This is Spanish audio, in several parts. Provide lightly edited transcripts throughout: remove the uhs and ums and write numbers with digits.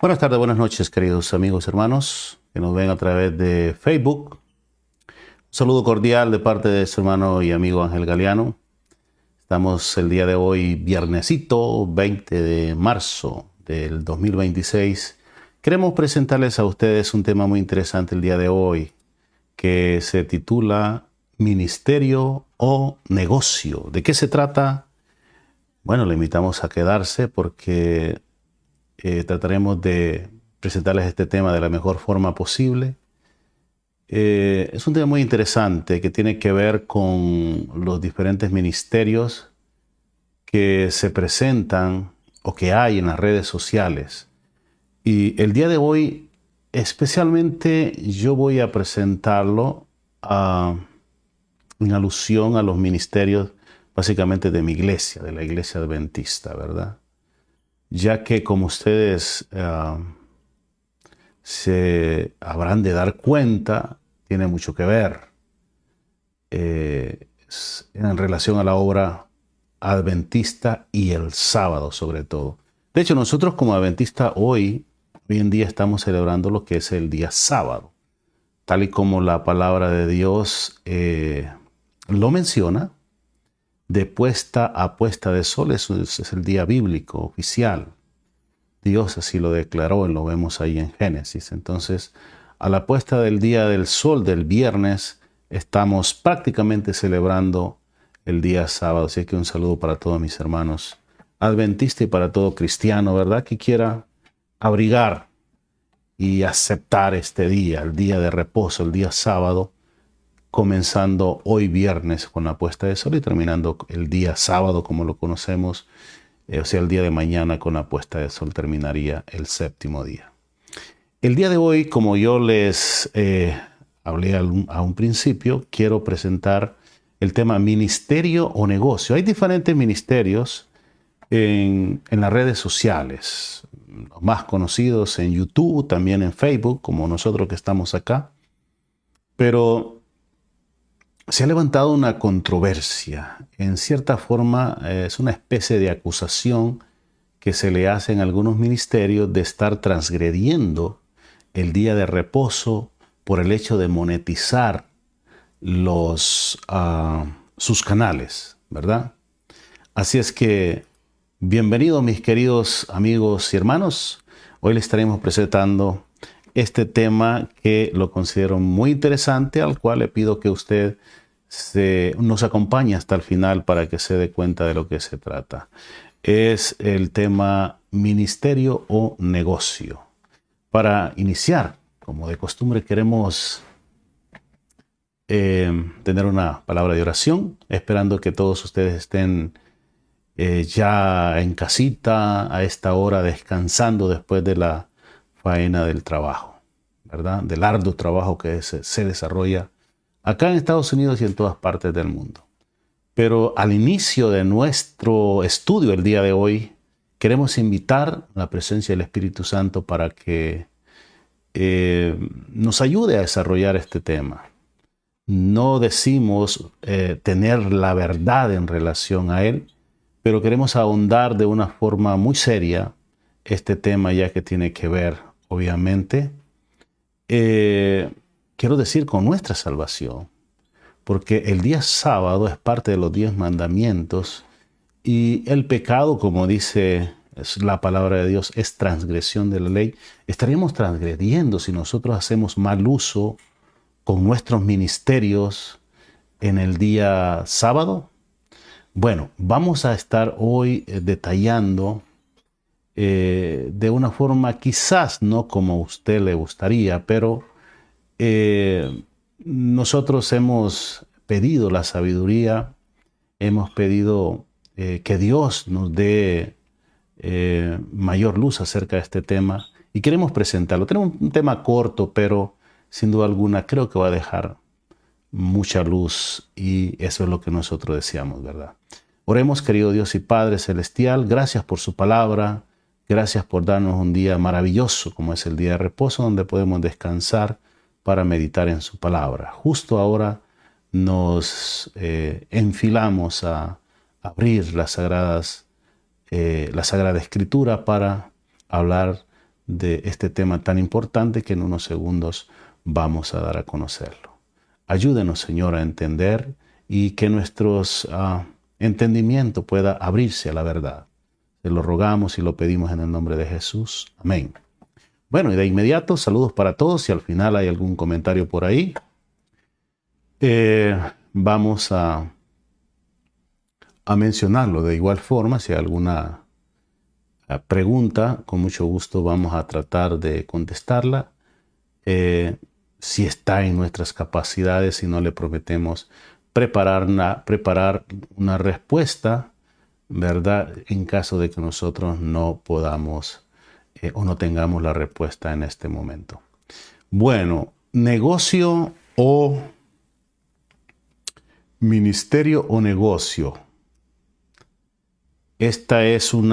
Buenas tardes, buenas noches, queridos amigos, hermanos que nos ven a través de Facebook. Un saludo cordial de parte de su hermano y amigo Ángel Galeano. Estamos el día de hoy, viernesito 20 de marzo del 2026. Queremos presentarles a ustedes un tema muy interesante el día de hoy, que se titula Ministerio o Negocio. ¿De qué se trata? Bueno, le invitamos a quedarse porque trataremos de presentarles este tema de la mejor forma posible. Es un tema muy interesante que tiene que ver con los diferentes ministerios que se presentan o que hay en las redes sociales. Y el día de hoy, especialmente, yo voy a presentarlo en alusión a los ministerios básicamente de mi iglesia, de la iglesia adventista, ¿verdad? Ya que como ustedes se habrán de dar cuenta, tiene mucho que ver en relación a la obra adventista y el sábado sobre todo. De hecho, nosotros como adventistas hoy en día estamos celebrando lo que es el día sábado, tal y como la palabra de Dios lo menciona. De puesta a puesta de sol, eso es el día bíblico oficial. Dios así lo declaró, y lo vemos ahí en Génesis. Entonces, a la puesta del día del sol del viernes, estamos prácticamente celebrando el día sábado. Así que un saludo para todos mis hermanos adventistas y para todo cristiano, ¿verdad? Que quiera abrigar y aceptar este día, el día de reposo, el día sábado, comenzando hoy viernes con la puesta de sol y terminando el día sábado como lo conocemos, o sea, el día de mañana con la puesta de sol terminaría el séptimo día. El día de hoy, como yo les hablé a un principio, quiero presentar el tema ministerio o negocio. Hay diferentes ministerios en las redes sociales, los más conocidos en YouTube, también en Facebook, como nosotros que estamos acá, pero se ha levantado una controversia. En cierta forma, es una especie de acusación que se le hace en algunos ministerios de estar transgrediendo el día de reposo por el hecho de monetizar sus canales, ¿verdad? Así es que, bienvenidos mis queridos amigos y hermanos. Hoy les estaremos presentando este tema que lo considero muy interesante, al cual le pido que usted nos acompañe hasta el final para que se dé cuenta de lo que se trata. Es el tema ministerio o negocio. Para iniciar, como de costumbre, queremos tener una palabra de oración, esperando que todos ustedes estén ya en casita a esta hora, descansando después de la faena del trabajo, ¿verdad? Del arduo trabajo que se desarrolla acá en Estados Unidos y en todas partes del mundo. Pero al inicio de nuestro estudio el día de hoy, queremos invitar la presencia del Espíritu Santo para que nos ayude a desarrollar este tema. No decimos tener la verdad en relación a él, pero queremos ahondar de una forma muy seria este tema, ya que tiene que ver, obviamente, quiero decir, con nuestra salvación, porque el día sábado es parte de los 10 mandamientos y el pecado, como dice la palabra de Dios, es transgresión de la ley. Estaríamos transgrediendo si nosotros hacemos mal uso con nuestros ministerios en el día sábado. Bueno, vamos a estar hoy detallando de una forma quizás no como a usted le gustaría, pero nosotros hemos pedido la sabiduría, hemos pedido que Dios nos dé mayor luz acerca de este tema y queremos presentarlo. Tenemos un tema corto, pero sin duda alguna creo que va a dejar mucha luz y eso es lo que nosotros deseamos, ¿verdad? Oremos, querido Dios y Padre Celestial, gracias por su palabra, gracias por darnos un día maravilloso como es el día de reposo donde podemos descansar para meditar en su palabra. Justo ahora nos enfilamos a abrir la Sagrada Escritura para hablar de este tema tan importante que en unos segundos vamos a dar a conocerlo. Ayúdenos, Señor, a entender y que nuestros entendimiento pueda abrirse a la verdad. Te lo rogamos y lo pedimos en el nombre de Jesús. Amén. Bueno, y de inmediato, saludos para todos. Si al final hay algún comentario por ahí, vamos a mencionarlo. De igual forma, si hay alguna pregunta, con mucho gusto vamos a tratar de contestarla. Si está en nuestras capacidades, si no le prometemos preparar una respuesta, ¿verdad? En caso de que nosotros no podamos o no tengamos la respuesta en este momento. Bueno, negocio o ministerio o negocio. Esta es un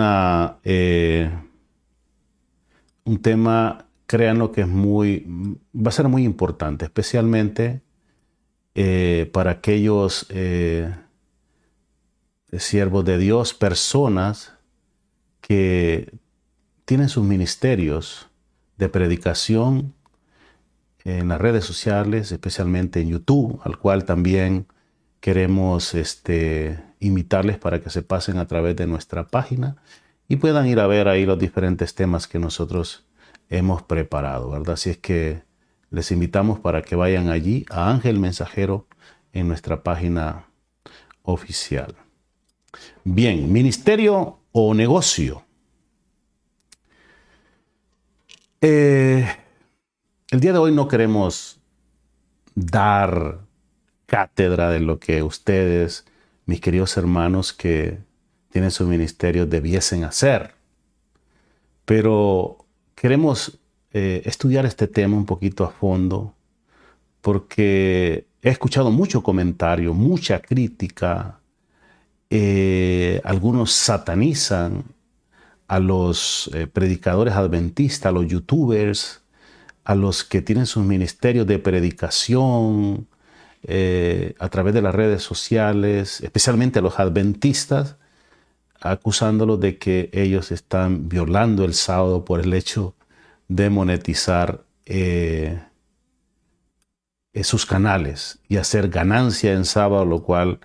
tema, créanlo, que va a ser muy importante, especialmente para aquellos siervos de Dios, personas que tienen sus ministerios de predicación en las redes sociales, especialmente en YouTube, al cual también queremos invitarles para que se pasen a través de nuestra página y puedan ir a ver ahí los diferentes temas que nosotros hemos preparado, ¿verdad? Así es que les invitamos para que vayan allí a Ángel Mensajero en nuestra página oficial. Bien, ministerio o negocio. El día de hoy no queremos dar cátedra de lo que ustedes, mis queridos hermanos que tienen su ministerio, debiesen hacer. Pero queremos estudiar este tema un poquito a fondo porque he escuchado mucho comentario, mucha crítica. Algunos satanizan a los predicadores adventistas, a los youtubers, a los que tienen sus ministerios de predicación a través de las redes sociales, especialmente a los adventistas, acusándolos de que ellos están violando el sábado por el hecho de monetizar sus canales y hacer ganancia en sábado, lo cual,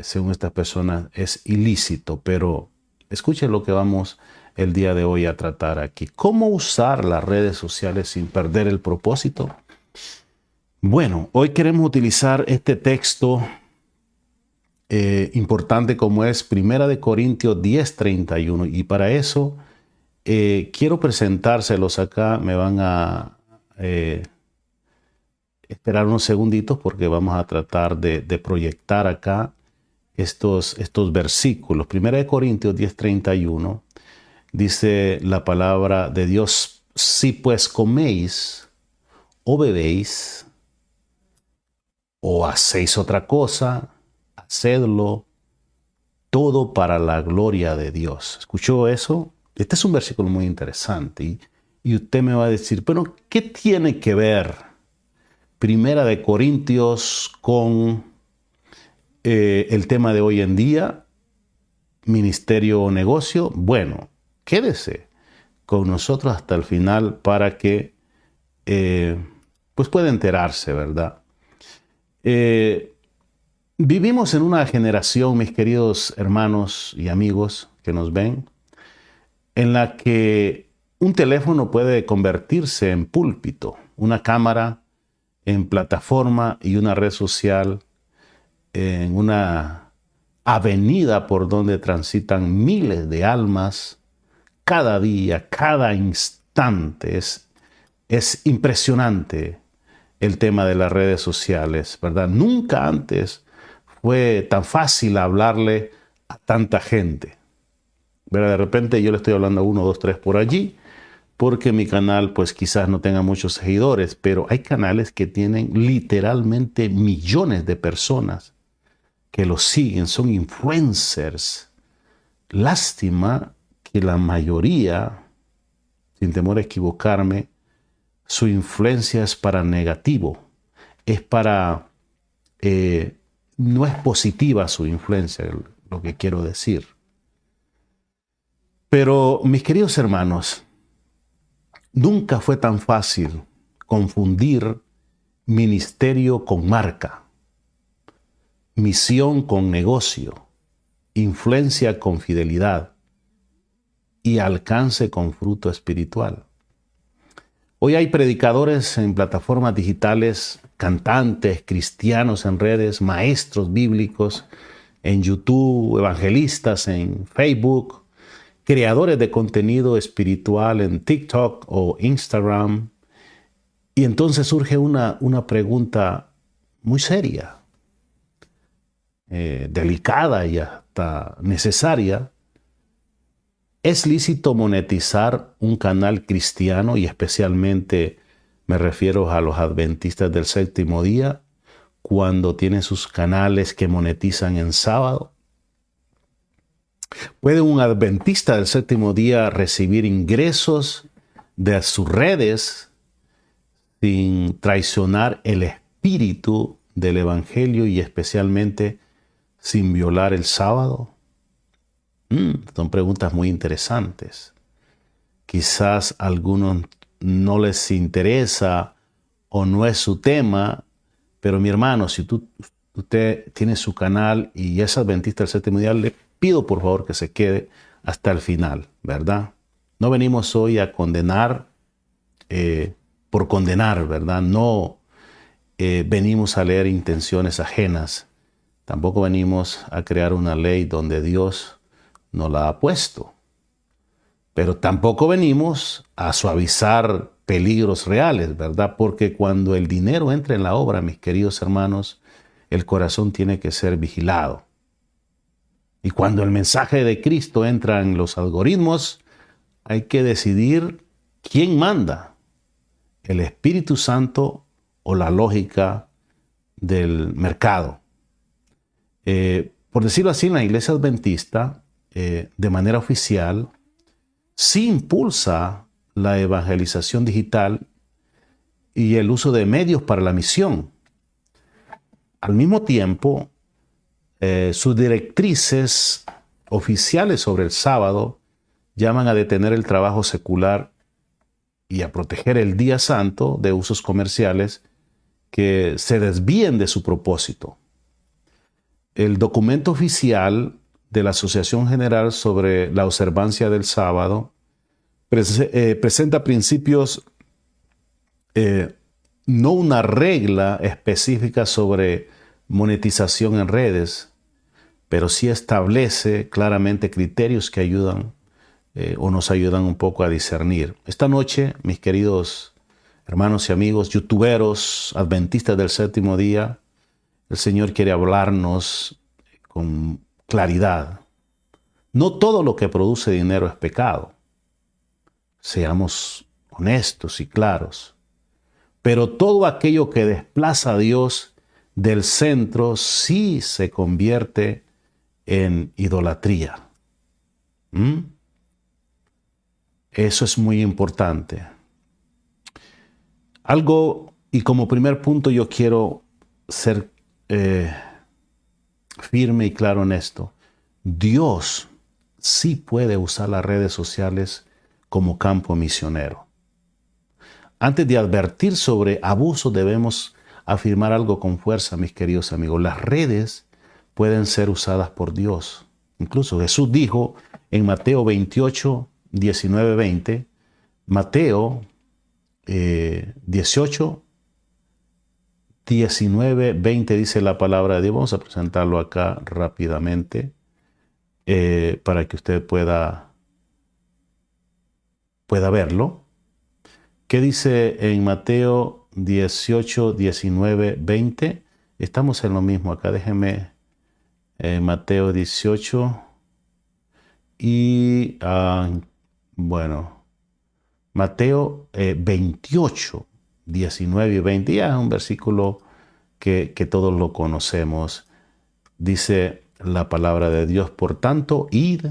según estas personas, es ilícito. Pero escuchen lo que vamos el día de hoy a tratar aquí. ¿Cómo usar las redes sociales sin perder el propósito? Bueno, hoy queremos utilizar este texto importante como es 1 Corintios 10:31, y para eso quiero presentárselos acá. Me van a esperar unos segunditos porque vamos a tratar de proyectar acá estos versículos. 1 Corintios 10:31 dice la palabra de Dios: si pues coméis o bebéis o hacéis otra cosa, hacedlo todo para la gloria de Dios. ¿Escuchó eso? Este es un versículo muy interesante y usted me va a decir, pero ¿qué tiene que ver 1 Corintios con el tema de hoy en día, ministerio o negocio? Bueno, quédese con nosotros hasta el final para que pues pueda enterarse, ¿verdad? Vivimos en una generación, mis queridos hermanos y amigos que nos ven, en la que un teléfono puede convertirse en púlpito, una cámara en plataforma y una red social en una avenida por donde transitan miles de almas cada día, cada instante. Es impresionante el tema de las redes sociales, ¿verdad? Nunca antes fue tan fácil hablarle a tanta gente, ¿verdad? De repente yo le estoy hablando a 1, 2, 3 por allí, porque mi canal pues quizás no tenga muchos seguidores, pero hay canales que tienen literalmente millones de personas que los siguen, son influencers. Lástima que la mayoría, sin temor a equivocarme, su influencia es para negativo, es para, no es positiva su influencia, lo que quiero decir. Pero mis queridos hermanos, Nunca fue tan fácil confundir ministerio con marca, misión con negocio, influencia con fidelidad y alcance con fruto espiritual. Hoy hay predicadores en plataformas digitales, cantantes, cristianos en redes, maestros bíblicos en YouTube, evangelistas en Facebook, creadores de contenido espiritual en TikTok o Instagram. Y entonces surge una pregunta muy seria, delicada y hasta necesaria. ¿Es lícito monetizar un canal cristiano, y especialmente me refiero a los adventistas del séptimo día, cuando tienen sus canales que monetizan en sábado? ¿Puede un adventista del séptimo día recibir ingresos de sus redes sin traicionar el espíritu del evangelio y especialmente sin violar el sábado? Son preguntas muy interesantes. Quizás a algunos no les interesa o no es su tema, pero mi hermano, si usted tiene su canal y es adventista del séptimo día, le pido por favor que se quede hasta el final, ¿verdad? No venimos hoy a condenar por condenar, ¿verdad? No venimos a leer intenciones ajenas. Tampoco venimos a crear una ley donde Dios no la ha puesto. Pero tampoco venimos a suavizar peligros reales, ¿verdad? Porque cuando el dinero entra en la obra, mis queridos hermanos, el corazón tiene que ser vigilado. Y cuando el mensaje de Cristo entra en los algoritmos, hay que decidir quién manda, el Espíritu Santo o la lógica del mercado. Por decirlo así, en la iglesia adventista, de manera oficial, sí impulsa la evangelización digital y el uso de medios para la misión. Al mismo tiempo, sus directrices oficiales sobre el sábado llaman a detener el trabajo secular y a proteger el día santo de usos comerciales que se desvíen de su propósito. El documento oficial de la Asociación General sobre la Observancia del Sábado presenta principios, no una regla específica sobre monetización en redes, pero sí establece claramente criterios que ayudan o nos ayudan un poco a discernir. Esta noche, mis queridos hermanos y amigos, youtuberos, adventistas del séptimo día, el Señor quiere hablarnos con claridad. No todo lo que produce dinero es pecado. Seamos honestos y claros. Pero todo aquello que desplaza a Dios del centro sí se convierte en idolatría. Eso es muy importante. Y como primer punto yo quiero ser firme y claro en esto. Dios sí puede usar las redes sociales como campo misionero. Antes de advertir sobre abuso, debemos afirmar algo con fuerza, mis queridos amigos. Las redes pueden ser usadas por Dios. Incluso Jesús dijo en Mateo 28, 19, 20, Mateo 18, 19, 20 dice la palabra de Dios. Vamos a presentarlo acá rápidamente para que usted pueda verlo. ¿Qué dice en Mateo 18, 19, 20? Estamos en lo mismo acá. Déjeme Mateo 18 y Mateo 28, 19 y 20. Ya es un versículo que todos lo conocemos. Dice la palabra de Dios: por tanto, id.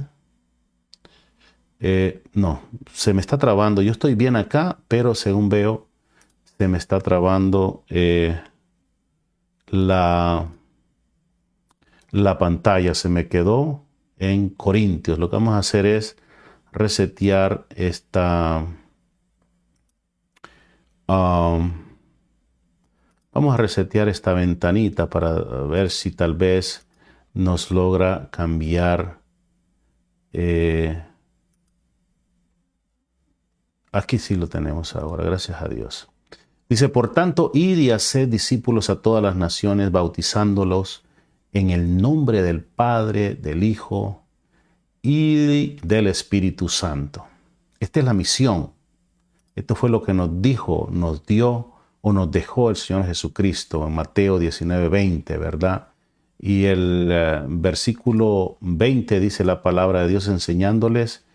No, se me está trabando. Yo estoy bien acá, pero según veo, se me está trabando la pantalla. Se me quedó en Corintios. Lo que vamos a hacer es resetear esta Um, Vamos a resetear esta ventanita para ver si tal vez nos logra cambiar. Aquí sí lo tenemos ahora, gracias a Dios. Dice, por tanto, id y haced discípulos a todas las naciones, bautizándolos en el nombre del Padre, del Hijo y del Espíritu Santo. Esta es la misión. Esto fue lo que nos dijo, nos dio o nos dejó el Señor Jesucristo en Mateo 19:20, ¿verdad? Y el versículo 20 dice la palabra de Dios enseñándoles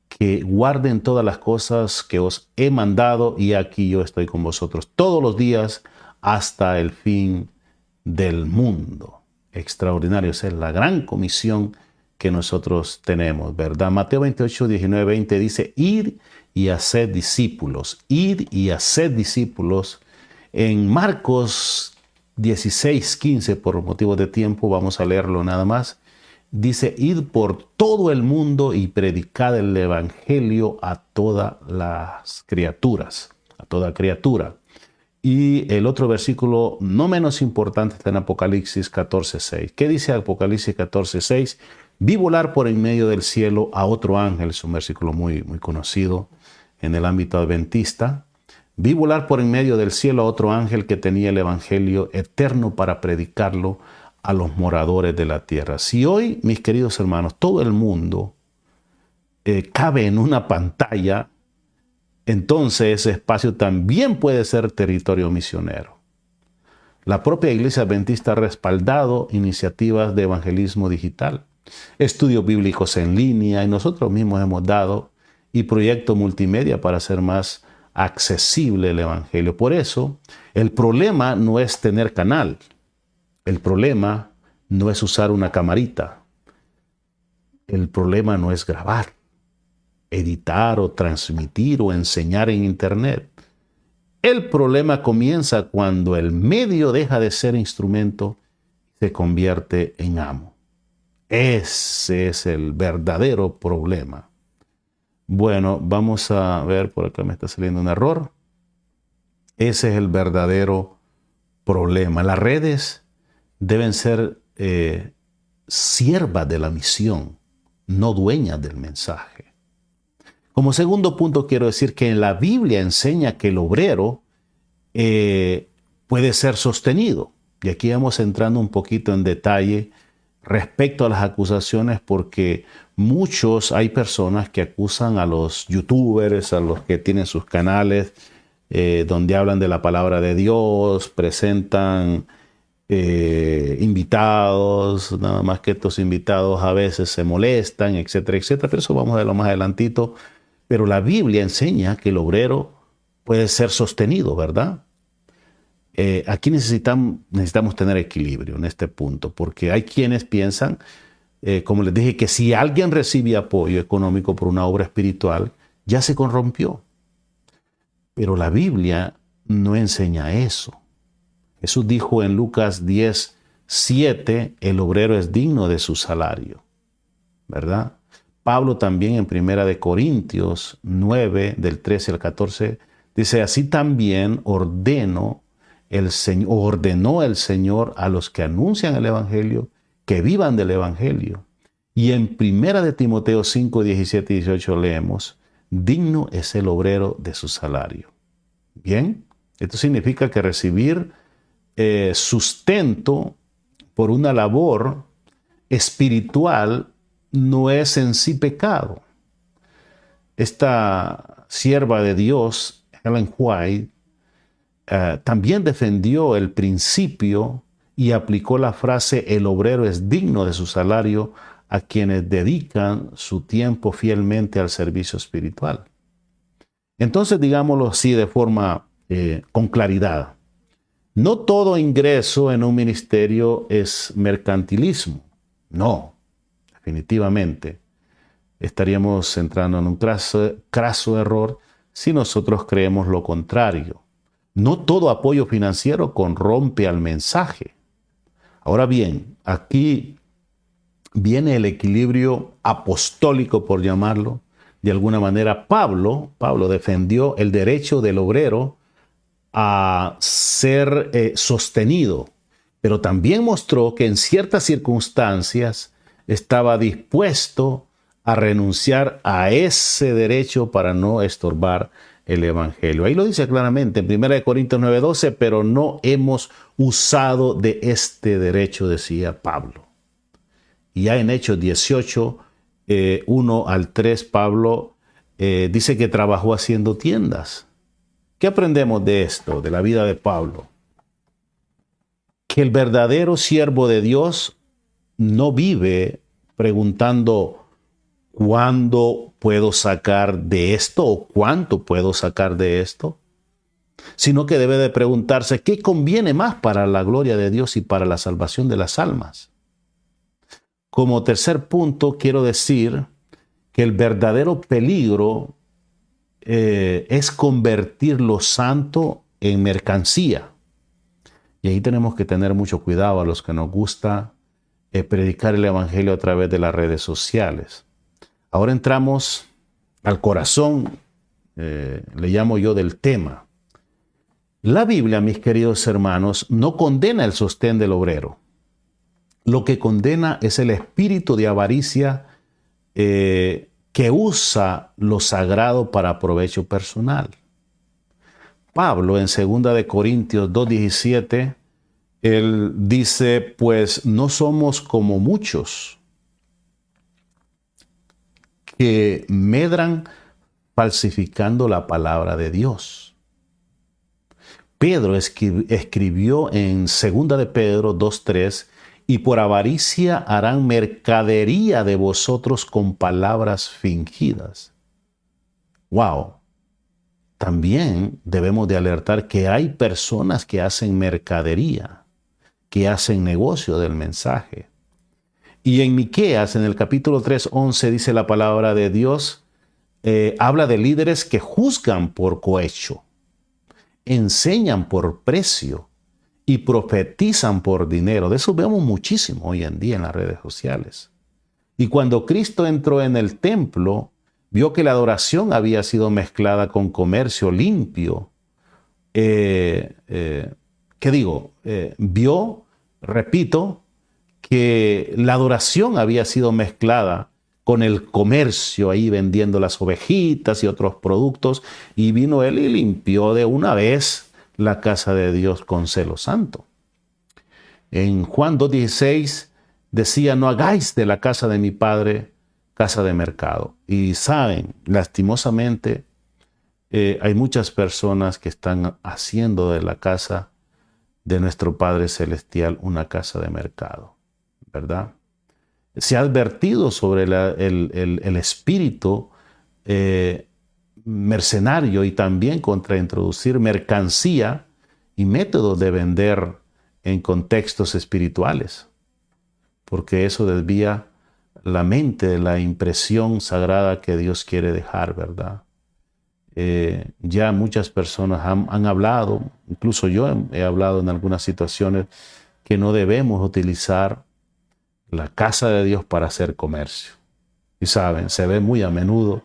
que guarden todas las cosas que os he mandado y aquí yo estoy con vosotros todos los días hasta el fin del mundo. Extraordinario, esa es la gran comisión que nosotros tenemos, ¿verdad? Mateo 28, 19, 20 dice, id y haced discípulos, id y haced discípulos. En Marcos 16, 15, por motivos de tiempo, vamos a leerlo nada más. Dice, id por todo el mundo y predicad el evangelio a todas las criaturas, a toda criatura. Y el otro versículo no menos importante está en Apocalipsis 14:6. ¿Qué dice Apocalipsis 14:6? Vi volar por en medio del cielo a otro ángel, es un versículo muy conocido en el ámbito adventista. Vi volar por en medio del cielo a otro ángel que tenía el evangelio eterno para predicarlo a los moradores de la tierra. Si hoy, mis queridos hermanos, todo el mundo cabe en una pantalla, entonces ese espacio también puede ser territorio misionero. La propia Iglesia Adventista ha respaldado iniciativas de evangelismo digital, estudios bíblicos en línea, y nosotros mismos hemos dado y proyectos multimedia para hacer más accesible el evangelio. Por eso, el problema no es tener canal. El problema no es usar una camarita. El problema no es grabar, editar o transmitir o enseñar en internet. El problema comienza cuando el medio deja de ser instrumento y se convierte en amo. Ese es el verdadero problema. Bueno, vamos a ver, por acá me está saliendo un error. Ese es el verdadero problema. Las redes deben ser siervas de la misión, no dueñas del mensaje. Como segundo punto, quiero decir que en la Biblia enseña que el obrero puede ser sostenido. Y aquí vamos entrando un poquito en detalle respecto a las acusaciones, porque hay personas que acusan a los youtubers, a los que tienen sus canales donde hablan de la palabra de Dios, presentan invitados, nada más que estos invitados a veces se molestan, etcétera, etcétera, pero eso vamos a verlo más adelantito. Pero la Biblia enseña que el obrero puede ser sostenido, ¿verdad? Aquí necesitamos tener equilibrio en este punto, porque hay quienes piensan, como les dije, que si alguien recibe apoyo económico por una obra espiritual, ya se corrompió. Pero la Biblia no enseña eso. Jesús dijo en Lucas 10:7, el obrero es digno de su salario, ¿verdad? Pablo también en 1 Corintios 9, del 13 al 14, dice, así también ordenó el Señor a los que anuncian el Evangelio, que vivan del Evangelio. Y en 1 Timoteo 5, 17 y 18 leemos, digno es el obrero de su salario. Bien, esto significa que recibir sustento por una labor espiritual no es en sí pecado. Esta sierva de Dios, Ellen White, también defendió el principio y aplicó la frase el obrero es digno de su salario a quienes dedican su tiempo fielmente al servicio espiritual. Entonces, digámoslo así de forma con claridad. No todo ingreso en un ministerio es mercantilismo. No, definitivamente. Estaríamos entrando en un craso error si nosotros creemos lo contrario. No todo apoyo financiero corrompe al mensaje. Ahora bien, aquí viene el equilibrio apostólico, por llamarlo de alguna manera. Pablo defendió el derecho del obrero a ser sostenido, pero también mostró que en ciertas circunstancias estaba dispuesto a renunciar a ese derecho para no estorbar el evangelio. Ahí lo dice claramente en 1 Corintios 9:12, pero no hemos usado de este derecho, decía Pablo. Y ya en Hechos 18, 1 al 3, Pablo dice que trabajó haciendo tiendas. ¿Qué aprendemos de esto, de la vida de Pablo? Que el verdadero siervo de Dios no vive preguntando cuándo puedo sacar de esto o cuánto puedo sacar de esto, sino que debe de preguntarse qué conviene más para la gloria de Dios y para la salvación de las almas. Como tercer punto, quiero decir que el verdadero peligro es convertir lo santo en mercancía. Y ahí tenemos que tener mucho cuidado a los que nos gusta predicar el evangelio a través de las redes sociales. Ahora entramos al corazón, le llamo yo, del tema. La Biblia, mis queridos hermanos, no condena el sostén del obrero. Lo que condena es el espíritu de avaricia que usa lo sagrado para provecho personal. Pablo en 2 Corintios 2:17, él dice, pues no somos como muchos que medran falsificando la palabra de Dios. Pedro escribió en 2 de Pedro 2:3, y por avaricia harán mercadería de vosotros con palabras fingidas. ¡Wow! También debemos de alertar que hay personas que hacen mercadería, que hacen negocio del mensaje. Y en Miqueas, en el capítulo 3:11, dice la palabra de Dios, habla de líderes que juzgan por cohecho, enseñan por precio y profetizan por dinero. De eso vemos muchísimo hoy en día en las redes sociales. Y cuando Cristo entró en el templo, vio que la adoración había sido mezclada con comercio limpio. Vio, repito, que la adoración había sido mezclada con el comercio, ahí vendiendo las ovejitas y otros productos, y vino él y limpió de una vez la casa de Dios con celo santo. En Juan 2:16 decía, no hagáis de la casa de mi padre casa de mercado. Y saben, lastimosamente, hay muchas personas que están haciendo de la casa de nuestro Padre Celestial una casa de mercado, ¿verdad? Se ha advertido sobre el espíritu mercenario y también contra introducir mercancía y métodos de vender en contextos espirituales, porque eso desvía la mente de la impresión sagrada que Dios quiere dejar, ¿verdad? Ya muchas personas han hablado, incluso yo he hablado en algunas situaciones, que no debemos utilizar la casa de Dios para hacer comercio. Y saben, se ve muy a menudo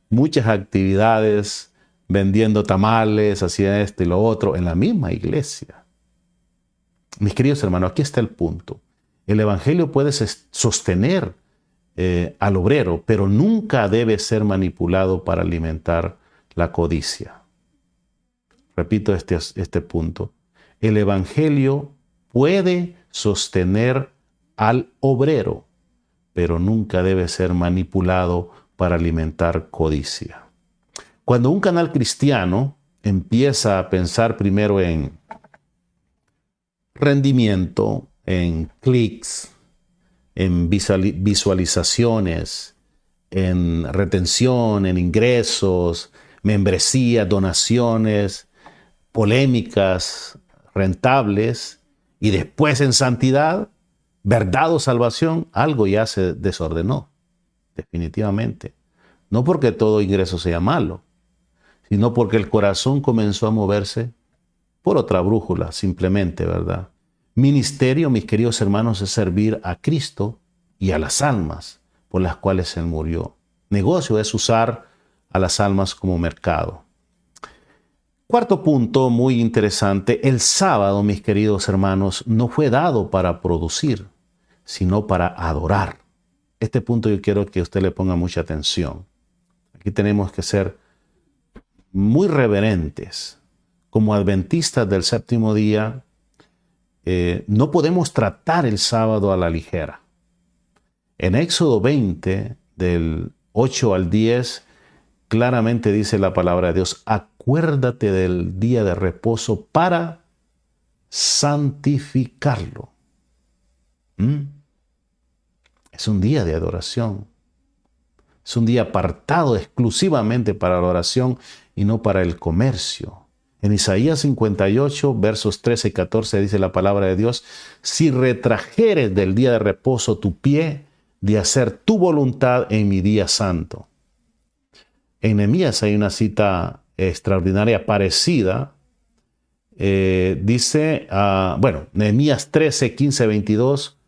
muchas actividades vendiendo tamales, haciendo esto y lo otro, en la misma iglesia. Mis queridos hermanos, aquí está el punto. El evangelio puede sostener al obrero, pero nunca debe ser manipulado para alimentar la codicia. Repito este punto. El evangelio puede sostener al obrero, pero nunca debe ser manipulado para alimentar codicia. Cuando un canal cristiano empieza a pensar primero en rendimiento, en clics, en visualizaciones, en retención, en ingresos, membresía, donaciones, polémicas, rentables, y después en santidad, verdad o salvación, algo ya se desordenó, definitivamente. No porque todo ingreso sea malo, sino porque el corazón comenzó a moverse por otra brújula, simplemente, ¿verdad? Ministerio, mis queridos hermanos, es servir a Cristo y a las almas por las cuales Él murió. Negocio es usar a las almas como mercado. Cuarto punto muy interesante, el sábado, mis queridos hermanos, no fue dado para producir, sino para adorar. Este punto yo quiero que usted le ponga mucha atención. Aquí tenemos que ser muy reverentes. Como adventistas del séptimo día, no podemos tratar el sábado a la ligera. En Éxodo 20, del 8 al 10, claramente dice la palabra de Dios, acuérdate del día de reposo para santificarlo. Es un día de adoración. Es un día apartado exclusivamente para la oración y no para el comercio. En Isaías 58, versos 13 y 14 dice la palabra de Dios, si retrajeres del día de reposo tu pie de hacer tu voluntad en mi día santo. En Nehemías hay una cita extraordinaria parecida. Dice, Nehemías 13, 15, 22,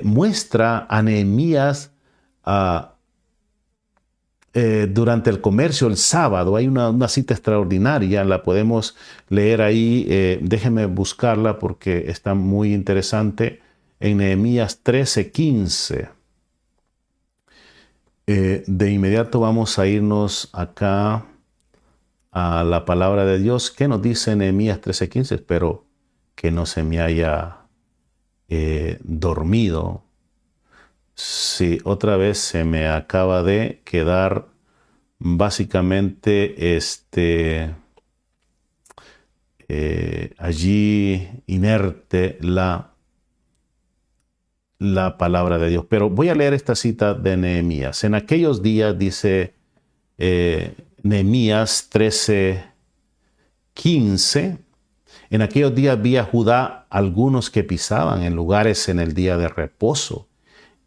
muestra a Nehemías durante el comercio el sábado. Hay una cita extraordinaria, la podemos leer ahí. Déjenme buscarla porque está muy interesante. En Nehemías 13, 15. De inmediato vamos a irnos acá a la palabra de Dios. ¿Qué nos dice Nehemías 13:15? Espero que no se me haya dormido. Sí, otra vez se me acaba de quedar básicamente allí inerte la palabra de Dios. Pero voy a leer esta cita de Nehemías. En aquellos días, dice Nehemías 13:15, en aquellos días vi a Judá algunos que pisaban en lugares en el día de reposo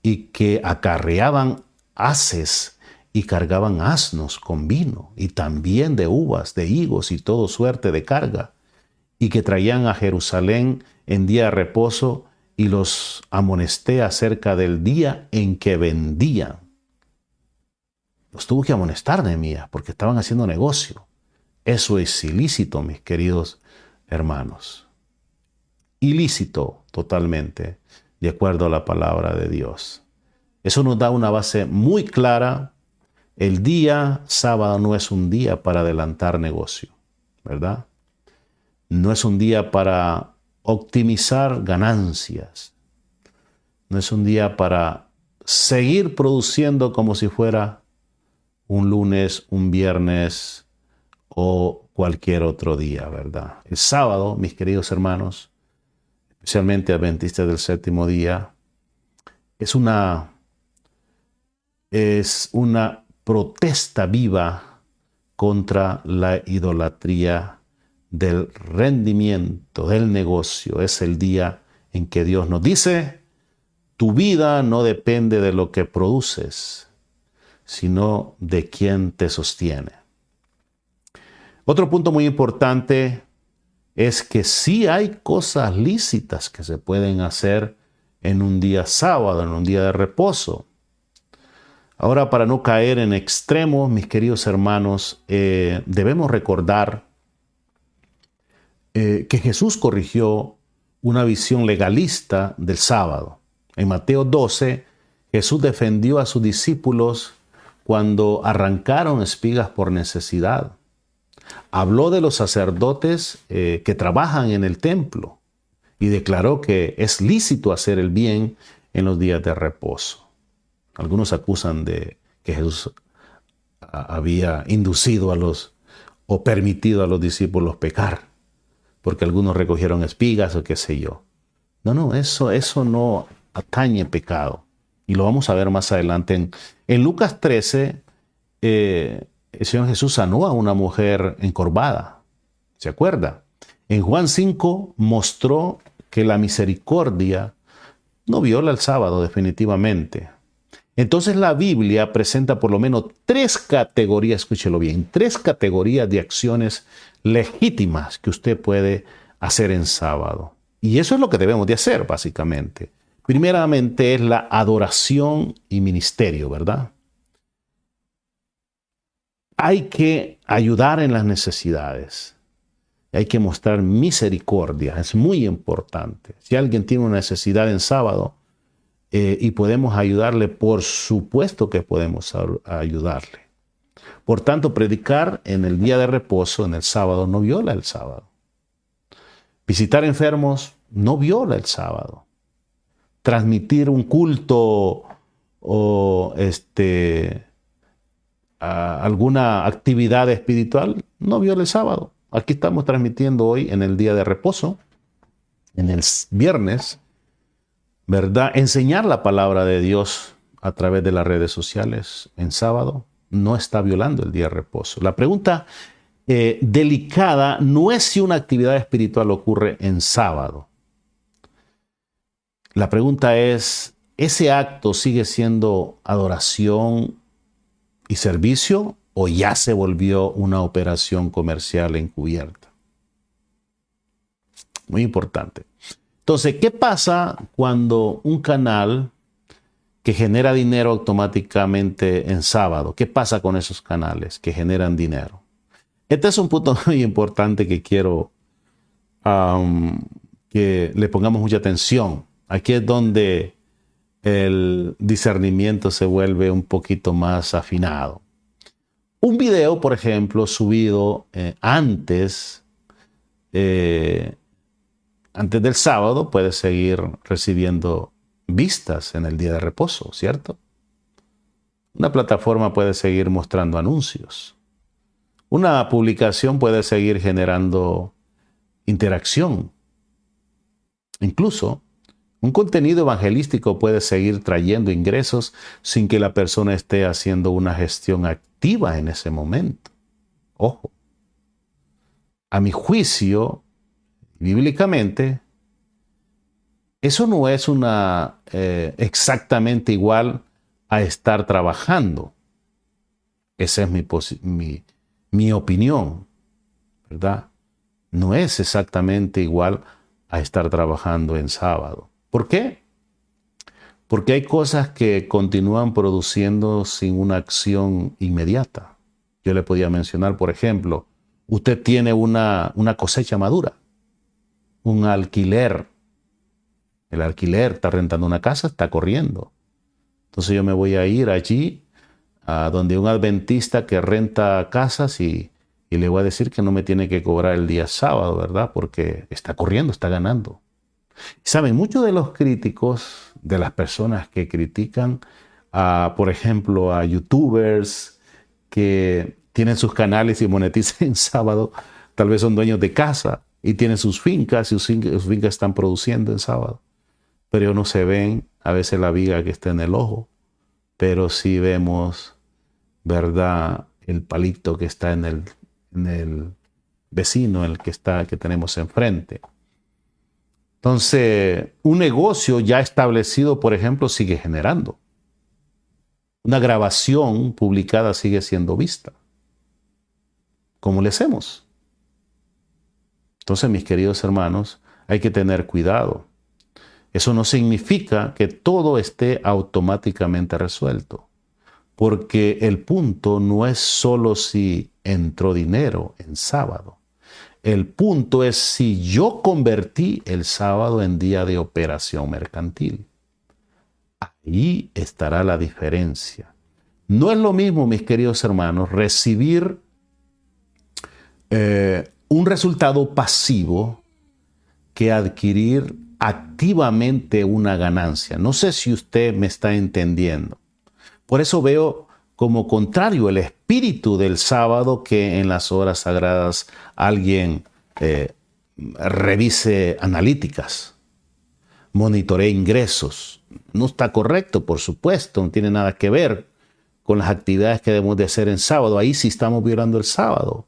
y que acarreaban haces y cargaban asnos con vino y también de uvas, de higos y todo suerte de carga, y que traían a Jerusalén en día de reposo, y los amonesté acerca del día en que vendían. Los tuvo que amonestar Nehemías porque estaban haciendo negocio. Eso es ilícito, mis queridos hermanos. Ilícito totalmente, de acuerdo a la palabra de Dios. Eso nos da una base muy clara. El día sábado no es un día para adelantar negocio, ¿verdad? No es un día para optimizar ganancias. No es un día para seguir produciendo como si fuera un lunes, un viernes o cualquier otro día, ¿verdad? El sábado, mis queridos hermanos, especialmente adventistas del séptimo día, es una protesta viva contra la idolatría del rendimiento, del negocio. Es el día en que Dios nos dice, tu vida no depende de lo que produces, sino de quién te sostiene. Otro punto muy importante es que sí hay cosas lícitas que se pueden hacer en un día sábado, en un día de reposo. Ahora, para no caer en extremos, mis queridos hermanos, debemos recordar que Jesús corrigió una visión legalista del sábado. En Mateo 12, Jesús defendió a sus discípulos cuando arrancaron espigas por necesidad. Habló de los sacerdotes que trabajan en el templo y declaró que es lícito hacer el bien en los días de reposo. Algunos acusan de que Jesús había inducido o permitido a los discípulos pecar, porque algunos recogieron espigas o qué sé yo. No, eso no atañe pecado. Y lo vamos a ver más adelante. En Lucas 13, el Señor Jesús sanó a una mujer encorvada. ¿Se acuerda? En Juan 5 mostró que la misericordia no viola el sábado definitivamente. Entonces la Biblia presenta por lo menos 3 categorías, escúchelo bien, 3 categorías de acciones legítimas que usted puede hacer en sábado. Y eso es lo que debemos de hacer, básicamente. Primeramente es la adoración y ministerio, ¿verdad? Hay que ayudar en las necesidades. hay que mostrar misericordia. Es muy importante. Si alguien tiene una necesidad en sábado y podemos ayudarle, por supuesto que podemos ayudarle. Por tanto, predicar en el día de reposo, en el sábado, no viola el sábado. Visitar enfermos no viola el sábado. Transmitir un culto o alguna actividad espiritual no viola el sábado. Aquí estamos transmitiendo hoy en el día de reposo, en el viernes, ¿verdad? Enseñar la palabra de Dios a través de las redes sociales en sábado no está violando el día de reposo. La pregunta delicada no es si una actividad espiritual ocurre en sábado. La pregunta es, ¿ese acto sigue siendo adoración y servicio o ya se volvió una operación comercial encubierta? Muy importante. Entonces, ¿qué pasa cuando un canal que genera dinero automáticamente en sábado? ¿Qué pasa con esos canales que generan dinero? Este es un punto muy importante que quiero que le pongamos mucha atención. Aquí es donde el discernimiento se vuelve un poquito más afinado. Un video, por ejemplo, subido antes del sábado puede seguir recibiendo vistas en el día de reposo, ¿cierto? Una plataforma puede seguir mostrando anuncios. Una publicación puede seguir generando interacción. Incluso, un contenido evangelístico puede seguir trayendo ingresos sin que la persona esté haciendo una gestión activa en ese momento. Ojo. A mi juicio, bíblicamente, eso no es exactamente igual a estar trabajando. Esa es mi opinión, ¿verdad? No es exactamente igual a estar trabajando en sábado. ¿Por qué? Porque hay cosas que continúan produciendo sin una acción inmediata. Yo le podía mencionar, por ejemplo, usted tiene una cosecha madura, un alquiler. El alquiler está rentando una casa, está corriendo. Entonces yo me voy a ir allí a donde un adventista que renta casas y le voy a decir que no me tiene que cobrar el día sábado, ¿verdad? Porque está corriendo, está ganando. Saben, muchos de los críticos, de las personas que critican, por ejemplo, a youtubers que tienen sus canales y monetizan en sábado, tal vez son dueños de casa y tienen sus fincas y sus fincas están produciendo en sábado. Pero no se ven a veces la viga que está en el ojo, pero sí vemos, ¿verdad?, el palito que está en el vecino, el que tenemos enfrente. Entonces, un negocio ya establecido, por ejemplo, sigue generando. Una grabación publicada sigue siendo vista. ¿Cómo le hacemos? Entonces, mis queridos hermanos, hay que tener cuidado. Eso no significa que todo esté automáticamente resuelto, porque el punto no es solo si entró dinero en sábado. El punto es si yo convertí el sábado en día de operación mercantil. Ahí estará la diferencia. No es lo mismo, mis queridos hermanos, recibir un resultado pasivo que adquirir activamente una ganancia. No sé si usted me está entendiendo. Por eso veo como contrario el espíritu del sábado que en las horas sagradas alguien revise analíticas, monitoree ingresos. No está correcto, por supuesto, no tiene nada que ver con las actividades que debemos de hacer en sábado. Ahí sí estamos violando el sábado.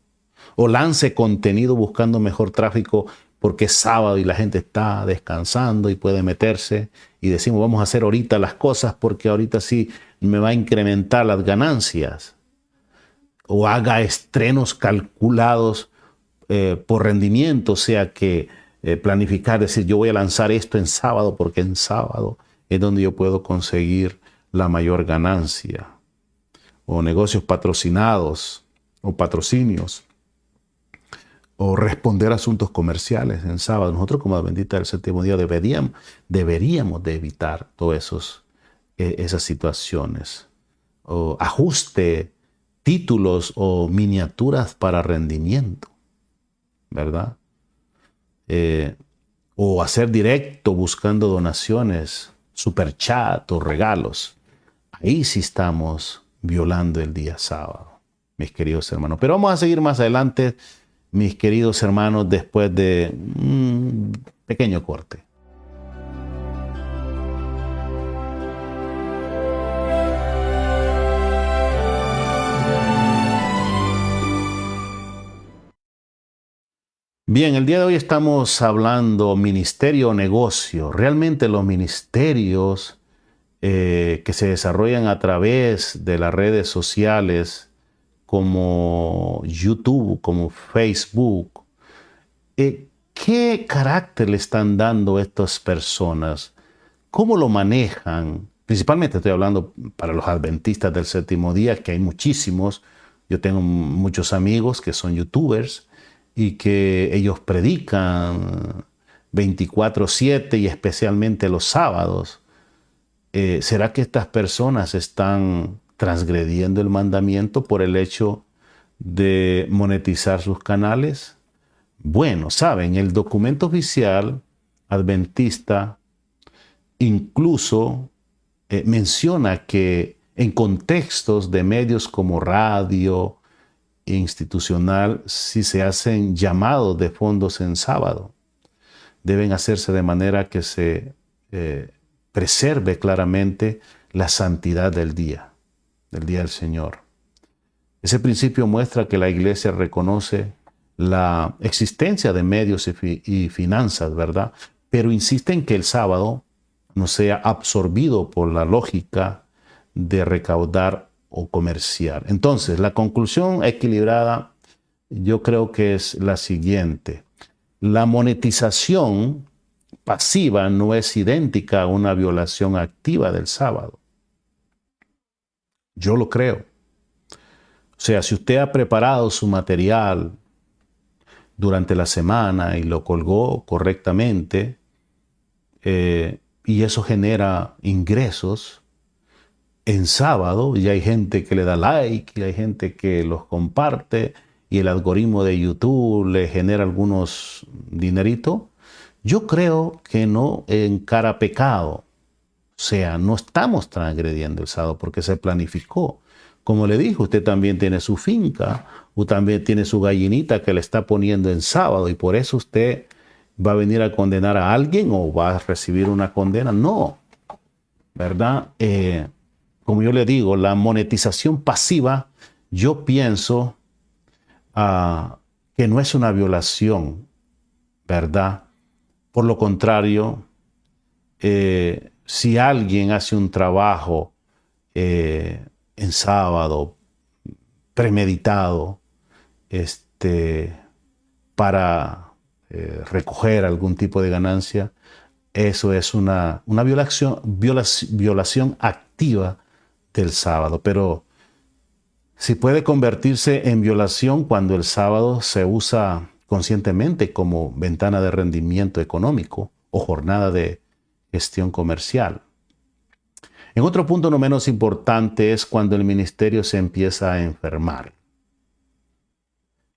O lance contenido buscando mejor tráfico porque es sábado y la gente está descansando y puede meterse y decimos vamos a hacer ahorita las cosas porque ahorita sí me va a incrementar las ganancias. O haga estrenos calculados por rendimiento, o sea que planificar, decir yo voy a lanzar esto en sábado porque en sábado es donde yo puedo conseguir la mayor ganancia. O negocios patrocinados o patrocinios. o responder asuntos comerciales en sábado. Nosotros como adventistas del séptimo día deberíamos de evitar todas esas situaciones. O ajuste títulos o miniaturas para rendimiento, ¿verdad? O hacer directo buscando donaciones, superchat o regalos. Ahí sí estamos violando el día sábado, mis queridos hermanos. Pero vamos a seguir más adelante, mis queridos hermanos, después de un pequeño corte. Bien, el día de hoy estamos hablando ministerio o negocio. Realmente los ministerios que se desarrollan a través de las redes sociales como YouTube, como Facebook, ¿qué carácter le están dando a estas personas? ¿Cómo lo manejan? Principalmente estoy hablando para los adventistas del séptimo día, que hay muchísimos. Yo tengo muchos amigos que son youtubers y que ellos predican 24/7 y especialmente los sábados. ¿Será que estas personas están transgrediendo el mandamiento por el hecho de monetizar sus canales? Bueno, saben, el documento oficial adventista incluso menciona que en contextos de medios como radio institucional, si se hacen llamados de fondos en sábado, deben hacerse de manera que se preserve claramente la santidad del día del Señor. Ese principio muestra que la iglesia reconoce la existencia de medios y finanzas, ¿verdad? Pero insiste en que el sábado no sea absorbido por la lógica de recaudar o comerciar. Entonces, la conclusión equilibrada yo creo que es la siguiente. La monetización pasiva no es idéntica a una violación activa del sábado. Yo lo creo. O sea, si usted ha preparado su material durante la semana y lo colgó correctamente, y eso genera ingresos en sábado, y hay gente que le da like, y hay gente que los comparte, y el algoritmo de YouTube le genera algunos dineritos, yo creo que no encara pecado. O sea, no estamos transgrediendo el sábado porque se planificó. Como le dije, usted también tiene su finca, o también tiene su gallinita que le está poniendo en sábado, y por eso usted va a venir a condenar a alguien o va a recibir una condena. No, ¿verdad? Como yo le digo, la monetización pasiva, yo pienso que no es una violación, ¿verdad? Por lo contrario, si alguien hace un trabajo en sábado, premeditado, para recoger algún tipo de ganancia, eso es una violación activa del sábado. Pero si puede convertirse en violación cuando el sábado se usa conscientemente como ventana de rendimiento económico o jornada de gestión comercial. En otro punto no menos importante es cuando el ministerio se empieza a enfermar.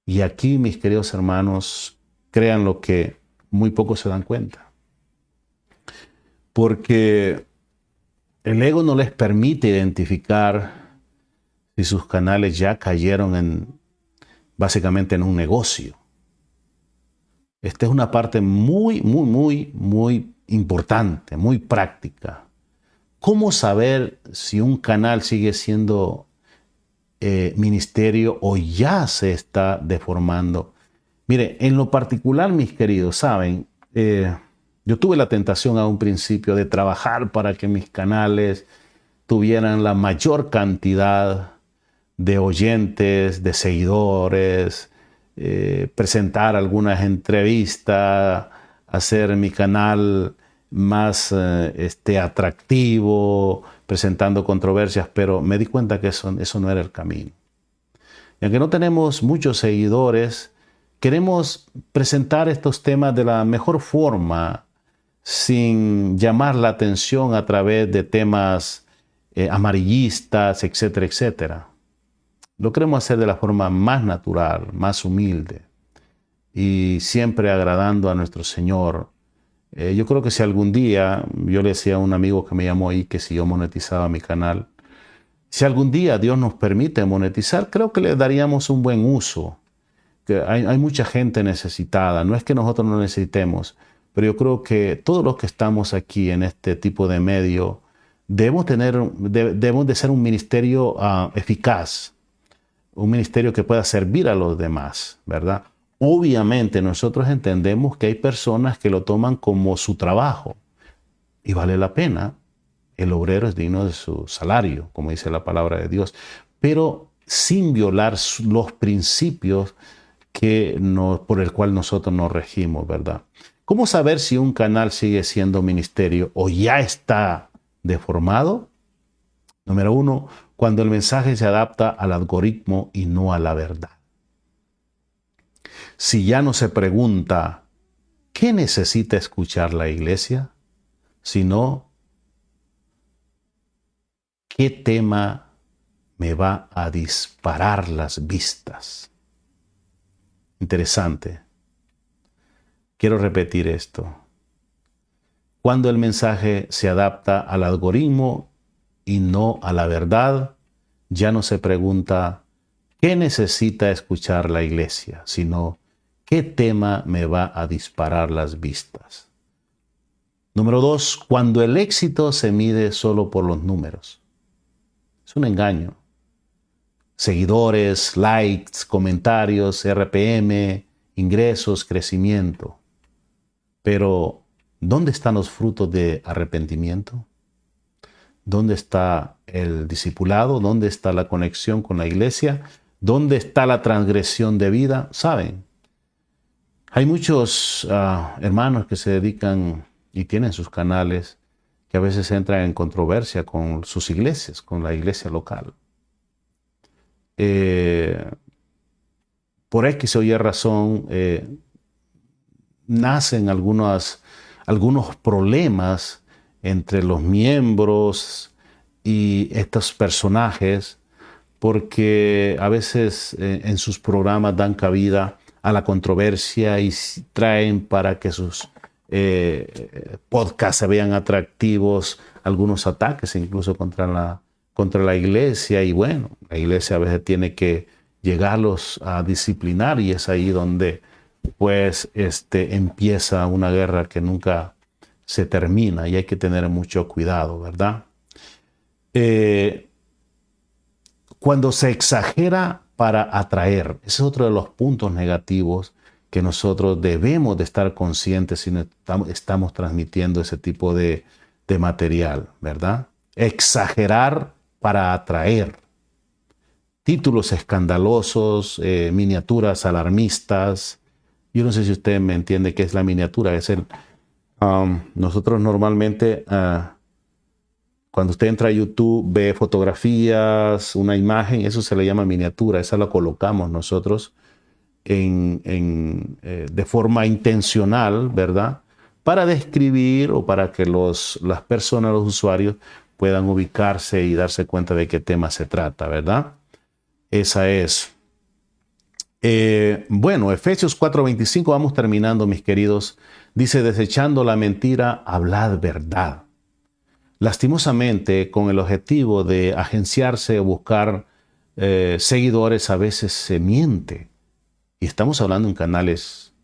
Y aquí, mis queridos hermanos, crean lo que muy pocos se dan cuenta. Porque el ego no les permite identificar si sus canales ya cayeron básicamente en un negocio. Esta es una parte muy importante, muy práctica. ¿Cómo saber si un canal sigue siendo ministerio o ya se está deformando? Mire, en lo particular, mis queridos, saben, yo tuve la tentación a un principio de trabajar para que mis canales tuvieran la mayor cantidad de oyentes, de seguidores, presentar algunas entrevistas, hacer mi canal más atractivo, presentando controversias, pero me di cuenta que eso no era el camino. Y aunque no tenemos muchos seguidores, queremos presentar estos temas de la mejor forma, sin llamar la atención a través de temas amarillistas, etcétera, etcétera. Lo queremos hacer de la forma más natural, más humilde y siempre agradando a nuestro Señor. Yo creo que si algún día, yo le decía a un amigo que me llamó ahí que si yo monetizaba mi canal, si algún día Dios nos permite monetizar, creo que le daríamos un buen uso. Que hay mucha gente necesitada, no es que nosotros no necesitemos, pero yo creo que todos los que estamos aquí en este tipo de medio debemos de ser un ministerio eficaz, un ministerio que pueda servir a los demás, ¿verdad? Obviamente nosotros entendemos que hay personas que lo toman como su trabajo y vale la pena. El obrero es digno de su salario, como dice la palabra de Dios, pero sin violar los principios por el cual nosotros nos regimos, ¿verdad? ¿Cómo saber si un canal sigue siendo ministerio o ya está deformado? Número 1, cuando el mensaje se adapta al algoritmo y no a la verdad. Si ya no se pregunta, ¿qué necesita escuchar la iglesia? Sino, ¿qué tema me va a disparar las vistas? Interesante. Quiero repetir esto. Cuando el mensaje se adapta al algoritmo y no a la verdad, ya no se pregunta, ¿qué necesita escuchar la iglesia? Sino, ¿qué tema me va a disparar las vistas? Número 2, cuando el éxito se mide solo por los números. Es un engaño. Seguidores, likes, comentarios, RPM, ingresos, crecimiento. Pero, ¿dónde están los frutos de arrepentimiento? ¿Dónde está el discipulado? ¿Dónde está la conexión con la iglesia? ¿Dónde está la transgresión de vida? ¿Saben? Hay muchos hermanos que se dedican y tienen sus canales que a veces entran en controversia con sus iglesias, con la iglesia local. Por X o Y razón, nacen algunos problemas entre los miembros y estos personajes, porque a veces en sus programas dan cabida a la controversia y traen para que sus podcasts se vean atractivos algunos ataques incluso contra la iglesia, y bueno, la iglesia a veces tiene que llegarlos a disciplinar y es ahí donde pues empieza una guerra que nunca se termina y hay que tener mucho cuidado, ¿verdad? Cuando se exagera para atraer, ese es otro de los puntos negativos que nosotros debemos de estar conscientes si estamos transmitiendo ese tipo de material, ¿verdad? Exagerar para atraer. Títulos escandalosos, miniaturas alarmistas. Yo no sé si usted me entiende qué es la miniatura. Nosotros normalmente, cuando usted entra a YouTube, ve fotografías, una imagen, eso se le llama miniatura. Esa la colocamos nosotros de forma intencional, ¿verdad? Para describir o para que las personas, los usuarios, puedan ubicarse y darse cuenta de qué tema se trata, ¿verdad? Esa es. Bueno, Efesios 4:25, vamos terminando, mis queridos. Dice, desechando la mentira, hablad verdad. Lastimosamente, con el objetivo de agenciarse o buscar seguidores, a veces se miente. Y estamos hablando en canales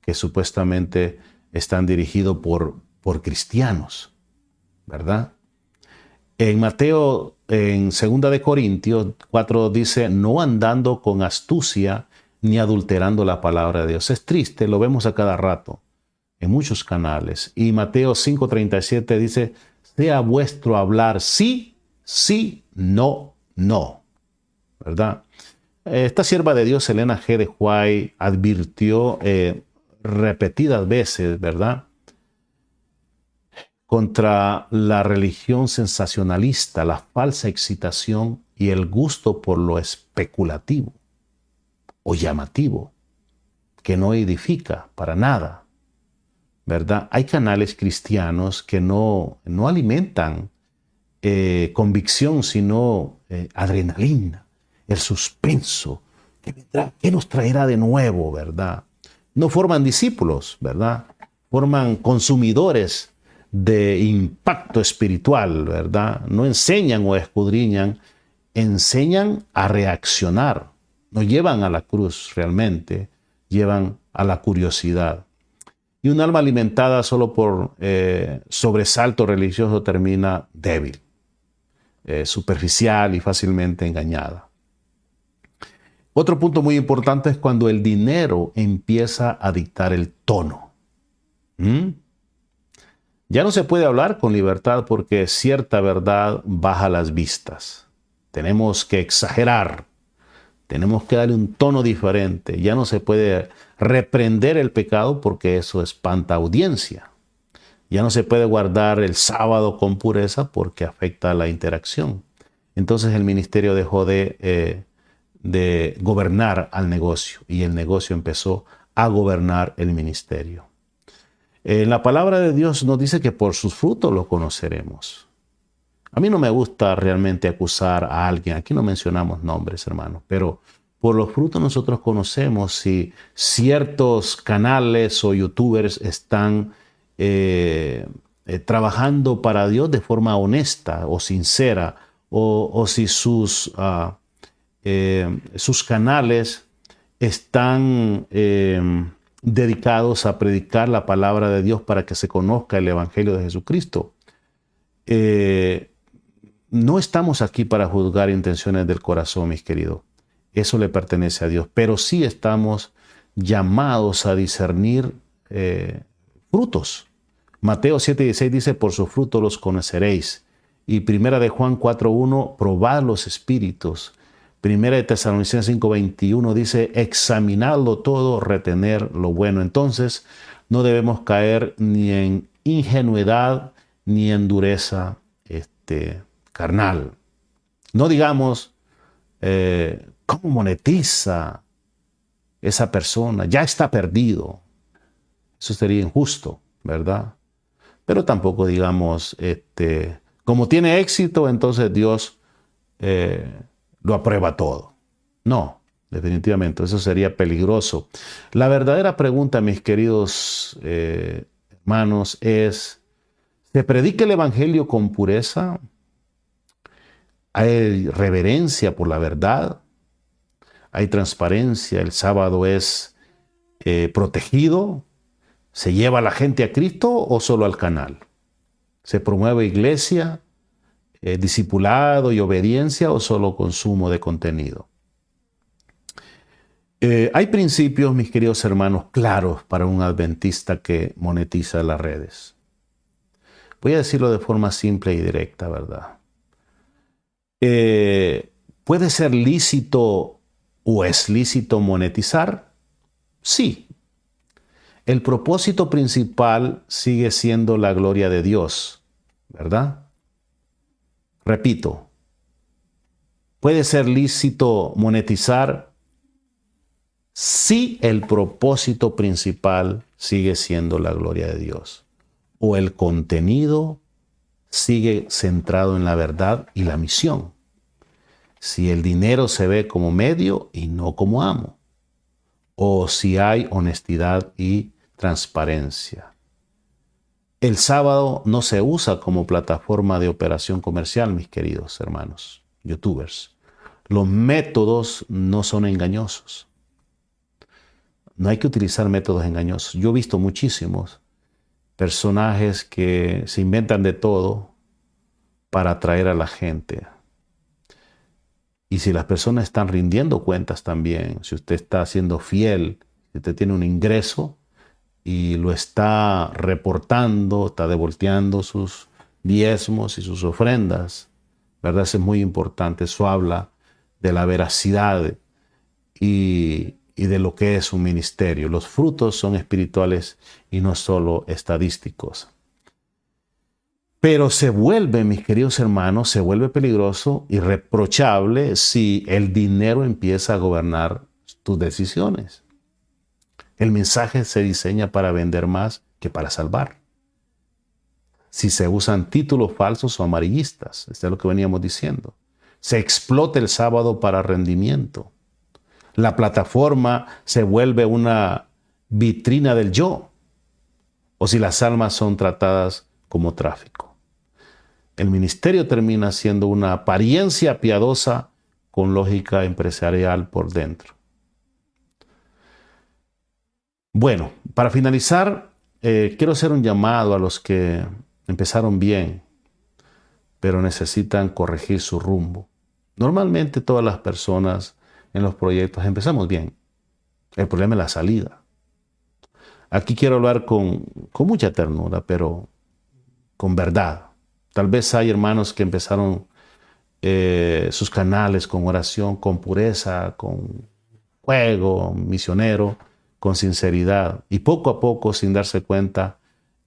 que supuestamente están dirigidos por cristianos, ¿verdad? En Mateo, en 2 de Corintios 4 dice, no andando con astucia ni adulterando la palabra de Dios. Es triste, lo vemos a cada rato en muchos canales. Y Mateo 5:37 dice, sea vuestro hablar sí, sí, no, no. ¿Verdad? Esta sierva de Dios, Elena G. de White, advirtió repetidas veces, ¿verdad?, contra la religión sensacionalista, la falsa excitación y el gusto por lo especulativo o llamativo. que no edifica para nada, ¿verdad? Hay canales cristianos que no alimentan convicción, sino adrenalina, el suspenso. ¿Qué nos traerá de nuevo, verdad? No forman discípulos, ¿verdad? Forman consumidores de impacto espiritual, ¿verdad? No enseñan o escudriñan, enseñan a reaccionar. No llevan a la cruz realmente, llevan a la curiosidad. Y un alma alimentada solo por sobresalto religioso termina débil, superficial y fácilmente engañada. Otro punto muy importante es cuando el dinero empieza a dictar el tono. Ya no se puede hablar con libertad porque cierta verdad baja las vistas. Tenemos que exagerar. Tenemos que darle un tono diferente. Ya no se puede reprender el pecado porque eso espanta audiencia. Ya no se puede guardar el sábado con pureza porque afecta la interacción. Entonces el ministerio dejó de gobernar al negocio y el negocio empezó a gobernar el ministerio. La palabra de Dios nos dice que por sus frutos lo conoceremos. A mí no me gusta realmente acusar a alguien. Aquí no mencionamos nombres, hermanos, pero por los frutos nosotros conocemos si ciertos canales o youtubers están trabajando para Dios de forma honesta o sincera, o si sus canales están dedicados a predicar la palabra de Dios para que se conozca el Evangelio de Jesucristo. No estamos aquí para juzgar intenciones del corazón, mis queridos. Eso le pertenece a Dios. Pero sí estamos llamados a discernir frutos. Mateo 7:16 dice, por sus frutos los conoceréis. Y primera de Juan 4:1, probad los espíritus. Primera de Tesalonicenses 5:21 dice, examinadlo todo, retener lo bueno. Entonces, no debemos caer ni en ingenuidad ni en dureza carnal. No digamos, ¿cómo monetiza esa persona? Ya está perdido. Eso sería injusto, ¿verdad? Pero tampoco digamos, como tiene éxito, entonces Dios lo aprueba todo. No, definitivamente, eso sería peligroso. La verdadera pregunta, mis queridos hermanos, es, ¿se predica el Evangelio con pureza? ¿Hay reverencia por la verdad? ¿Hay transparencia? ¿El sábado es protegido? ¿Se lleva a la gente a Cristo o solo al canal? ¿Se promueve iglesia, discipulado y obediencia o solo consumo de contenido? Hay principios, mis queridos hermanos, claros para un adventista que monetiza las redes. Voy a decirlo de forma simple y directa, ¿verdad? ¿Puede ser lícito o es lícito monetizar? Sí. El propósito principal sigue siendo la gloria de Dios, ¿verdad? Repito, ¿puede ser lícito monetizar? Sí, el propósito principal sigue siendo la gloria de Dios. O el contenido sigue centrado en la verdad y la misión. Si el dinero se ve como medio y no como amo. O si hay honestidad y transparencia. El sábado no se usa como plataforma de operación comercial, mis queridos hermanos, youtubers. Los métodos no son engañosos. No hay que utilizar métodos engañosos. Yo he visto muchísimos personajes que se inventan de todo para atraer a la gente. Y si las personas están rindiendo cuentas también, si usted está siendo fiel, si usted tiene un ingreso y lo está reportando, está devolteando sus diezmos y sus ofrendas, ¿verdad? Eso es muy importante. Eso habla de la veracidad y de lo que es un ministerio. Los frutos son espirituales y no solo estadísticos. Pero se vuelve, mis queridos hermanos, se vuelve peligroso y reprochable si el dinero empieza a gobernar tus decisiones. El mensaje se diseña para vender más que para salvar. Si se usan títulos falsos o amarillistas, esto es lo que veníamos diciendo. Se explota el sábado para rendimiento. La plataforma se vuelve una vitrina del yo. O si las almas son tratadas como tráfico. El ministerio termina siendo una apariencia piadosa con lógica empresarial por dentro. Bueno, para finalizar, quiero hacer un llamado a los que empezaron bien, pero necesitan corregir su rumbo. Normalmente todas las personas en los proyectos empezamos bien. El problema es la salida. Aquí quiero hablar con mucha ternura, pero con verdad. Tal vez hay hermanos que empezaron sus canales con oración, con pureza, con fuego misionero, con sinceridad. Y poco a poco, sin darse cuenta,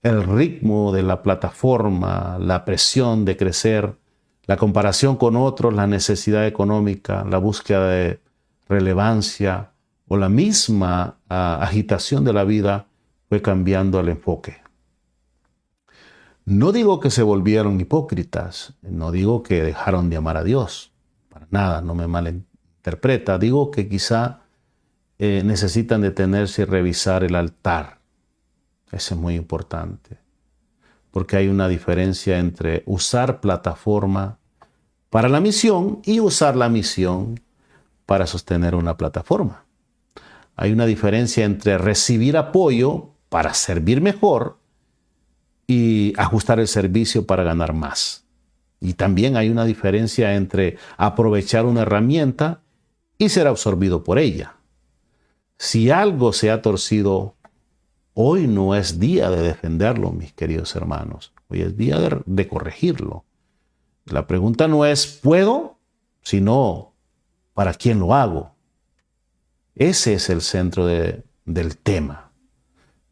el ritmo de la plataforma, la presión de crecer, la comparación con otros, la necesidad económica, la búsqueda de relevancia o la misma agitación de la vida fue cambiando el enfoque. No digo que se volvieron hipócritas, no digo que dejaron de amar a Dios, para nada, no me malinterpreta. Digo que quizá necesitan detenerse y revisar el altar. Eso es muy importante, porque hay una diferencia entre usar plataforma para la misión y usar la misión para sostener una plataforma. Hay una diferencia entre recibir apoyo para servir mejor y ajustar el servicio para ganar más. Y también hay una diferencia entre aprovechar una herramienta y ser absorbido por ella. Si algo se ha torcido, hoy no es día de defenderlo, mis queridos hermanos. Hoy es día de corregirlo. La pregunta no es ¿puedo?, sino ¿para quién lo hago? Ese es el centro del tema.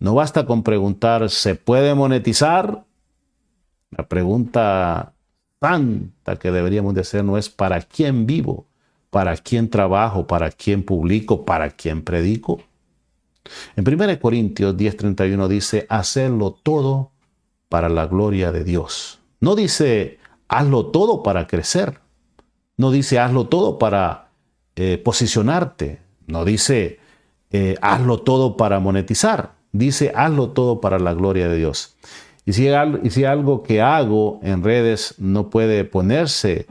No basta con preguntar ¿se puede monetizar? La pregunta santa que deberíamos de hacer no es ¿para quién vivo?, ¿para quién trabajo?, ¿para quién publico?, ¿para quién predico? En 1 Corintios 10:31 dice, hacedlo todo para la gloria de Dios. No dice, hazlo todo para crecer. No dice, hazlo todo para posicionarte. No dice, hazlo todo para monetizar. Dice, hazlo todo para la gloria de Dios. Y si algo que hago en redes no puede ponerse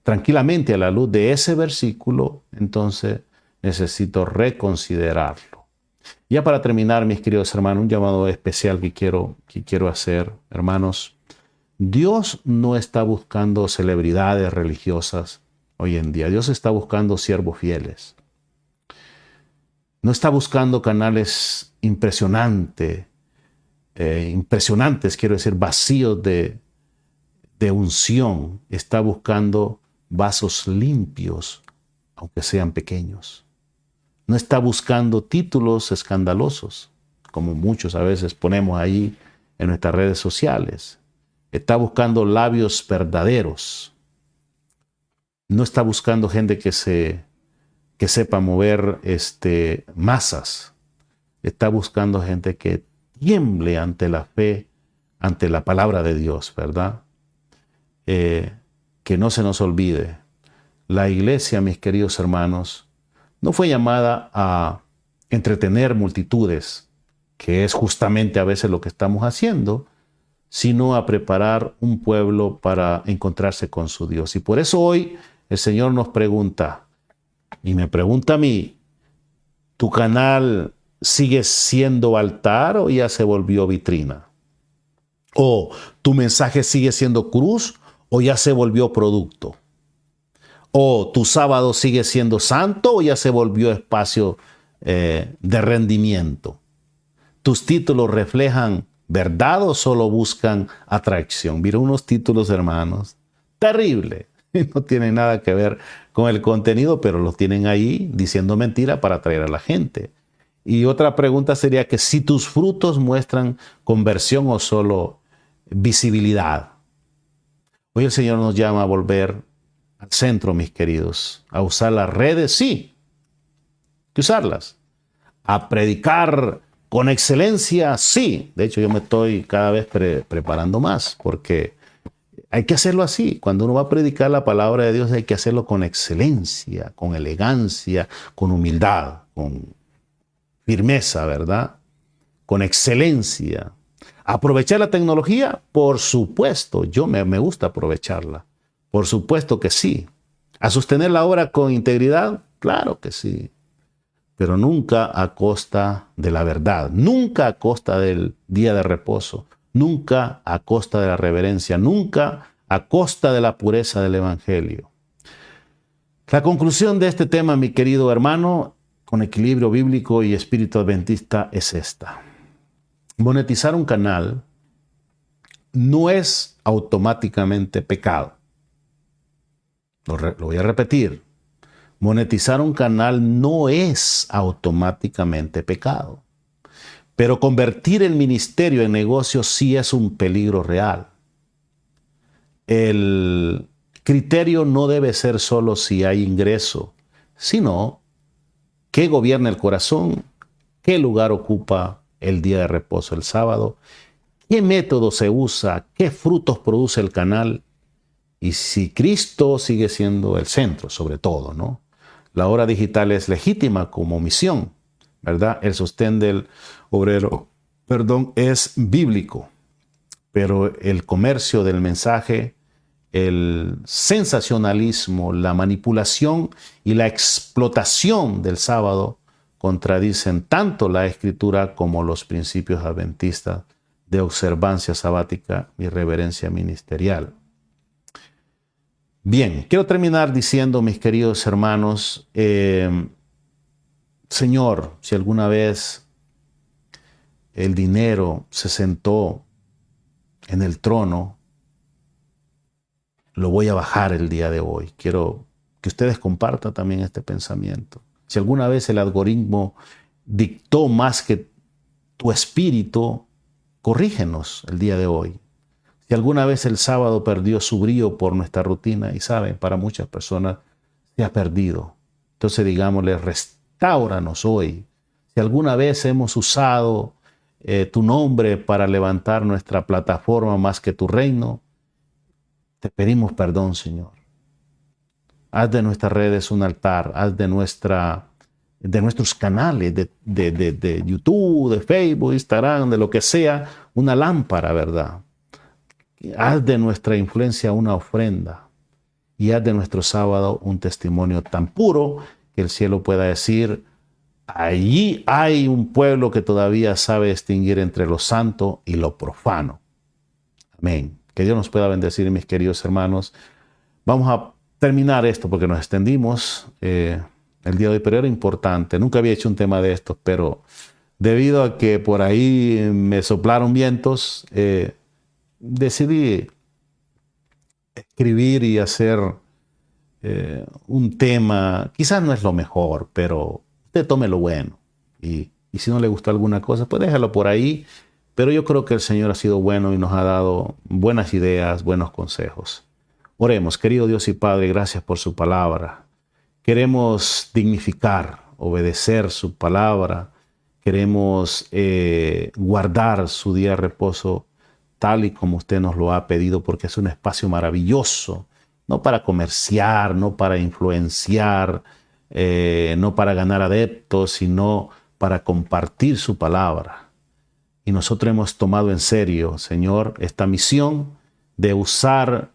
tranquilamente a la luz de ese versículo, entonces necesito reconsiderarlo. Ya para terminar, mis queridos hermanos, un llamado especial que quiero hacer, hermanos. Dios no está buscando celebridades religiosas hoy en día. Dios está buscando siervos fieles. No está buscando canales impresionantes, quiero decir, vacíos de unción. Está buscando vasos limpios, aunque sean pequeños. No está buscando títulos escandalosos, como muchos a veces ponemos ahí en nuestras redes sociales. Está buscando labios verdaderos. No está buscando gente que sepa mover masas. Está buscando gente que tiemble ante la fe, ante la palabra de Dios, ¿verdad? Que no se nos olvide. La iglesia, mis queridos hermanos, no fue llamada a entretener multitudes, que es justamente a veces lo que estamos haciendo, sino a preparar un pueblo para encontrarse con su Dios. Y por eso hoy el Señor nos pregunta, y me pregunta a mí, ¿tu canal sigue siendo altar o ya se volvió vitrina? ¿O tu mensaje sigue siendo cruz o ya se volvió producto? ¿O tu sábado sigue siendo santo o ya se volvió espacio de rendimiento? ¿Tus títulos reflejan verdad o solo buscan atracción? Mira unos títulos, hermanos, terrible. No tienen nada que ver con el contenido, pero los tienen ahí diciendo mentira para atraer a la gente. Y otra pregunta sería que si tus frutos muestran conversión o solo visibilidad. Hoy el Señor nos llama a volver al centro, mis queridos, a usar las redes, sí, hay que usarlas. a predicar con excelencia, sí. De hecho, yo me estoy cada vez preparando más porque hay que hacerlo así. Cuando uno va a predicar la palabra de Dios hay que hacerlo con excelencia, con elegancia, con humildad, con firmeza, ¿verdad? Con excelencia. ¿Aprovechar la tecnología? Por supuesto, me gusta aprovecharla. Por supuesto que sí. ¿A sostener la obra con integridad? Claro que sí. Pero nunca a costa de la verdad, nunca a costa del día de reposo, nunca a costa de la reverencia, nunca a costa de la pureza del Evangelio. La conclusión de este tema, mi querido hermano, con equilibrio bíblico y espíritu adventista, es esta. Monetizar un canal no es automáticamente pecado. Lo voy a repetir. Monetizar un canal no es automáticamente pecado. Pero convertir el ministerio en negocio sí es un peligro real. El criterio no debe ser solo si hay ingreso, sino qué gobierna el corazón, qué lugar ocupa el día de reposo, el sábado, qué método se usa, qué frutos produce el canal y si Cristo sigue siendo el centro, sobre todo, ¿no? La obra digital es legítima como misión, ¿verdad? El sostén del obrero, es bíblico, pero el comercio del mensaje, el sensacionalismo, la manipulación y la explotación del sábado contradicen tanto la Escritura como los principios adventistas de observancia sabática y reverencia ministerial. Bien, quiero terminar diciendo, mis queridos hermanos, Señor, si alguna vez el dinero se sentó en el trono, lo voy a bajar el día de hoy. Quiero que ustedes compartan también este pensamiento. Si alguna vez el algoritmo dictó más que tu espíritu, corrígenos el día de hoy. Si alguna vez el sábado perdió su brío por nuestra rutina, y saben, para muchas personas se ha perdido. Entonces digámosle, restáuranos hoy. Si alguna vez hemos usado tu nombre para levantar nuestra plataforma más que tu reino, te pedimos perdón, Señor. Haz de nuestras redes un altar, haz de nuestros canales de YouTube, de Facebook, Instagram, de lo que sea, una lámpara, ¿verdad? Haz de nuestra influencia una ofrenda y haz de nuestro sábado un testimonio tan puro que el cielo pueda decir, allí hay un pueblo que todavía sabe distinguir entre lo santo y lo profano. Amén. Que Dios nos pueda bendecir, mis queridos hermanos. Vamos a terminar esto porque nos extendimos el día de hoy, pero era importante. Nunca había hecho un tema de estos, pero debido a que por ahí me soplaron vientos, decidí escribir y hacer un tema. Quizás no es lo mejor, pero usted tome lo bueno. Y si no le gustó alguna cosa, pues déjalo por ahí. Pero yo creo que el Señor ha sido bueno y nos ha dado buenas ideas, buenos consejos. Oremos, querido Dios y Padre, gracias por su palabra. Queremos dignificar, obedecer su palabra. Queremos guardar su día de reposo tal y como usted nos lo ha pedido, porque es un espacio maravilloso, no para comerciar, no para influenciar, no para ganar adeptos, sino para compartir su palabra. Y nosotros hemos tomado en serio, Señor, esta misión de usar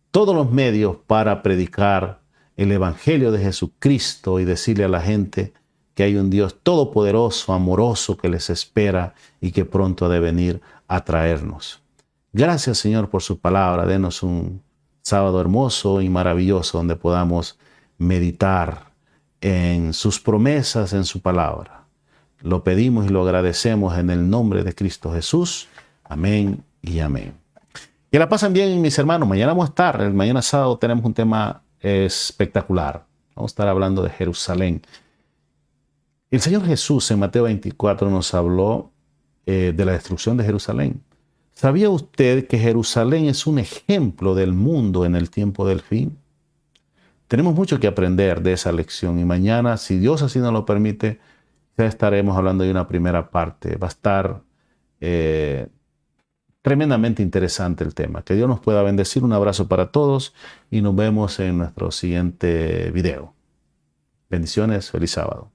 todos los medios para predicar el Evangelio de Jesucristo y decirle a la gente que hay un Dios todopoderoso, amoroso, que les espera y que pronto ha de venir a traernos. Gracias, Señor, por su palabra. Denos un sábado hermoso y maravilloso donde podamos meditar en sus promesas, en su palabra. Lo pedimos y lo agradecemos en el nombre de Cristo Jesús. Amén y amén. Que la pasen bien, mis hermanos. Mañana vamos a estar, el mañana sábado tenemos un tema espectacular. Vamos a estar hablando de Jerusalén. El Señor Jesús en Mateo 24 nos habló de la destrucción de Jerusalén. ¿Sabía usted que Jerusalén es un ejemplo del mundo en el tiempo del fin? Tenemos mucho que aprender de esa lección y mañana, si Dios así nos lo permite, Ya estaremos hablando de una primera parte. Va a estar tremendamente interesante el tema. Que Dios nos pueda bendecir. Un abrazo para todos y nos vemos en nuestro siguiente video. Bendiciones. Feliz sábado.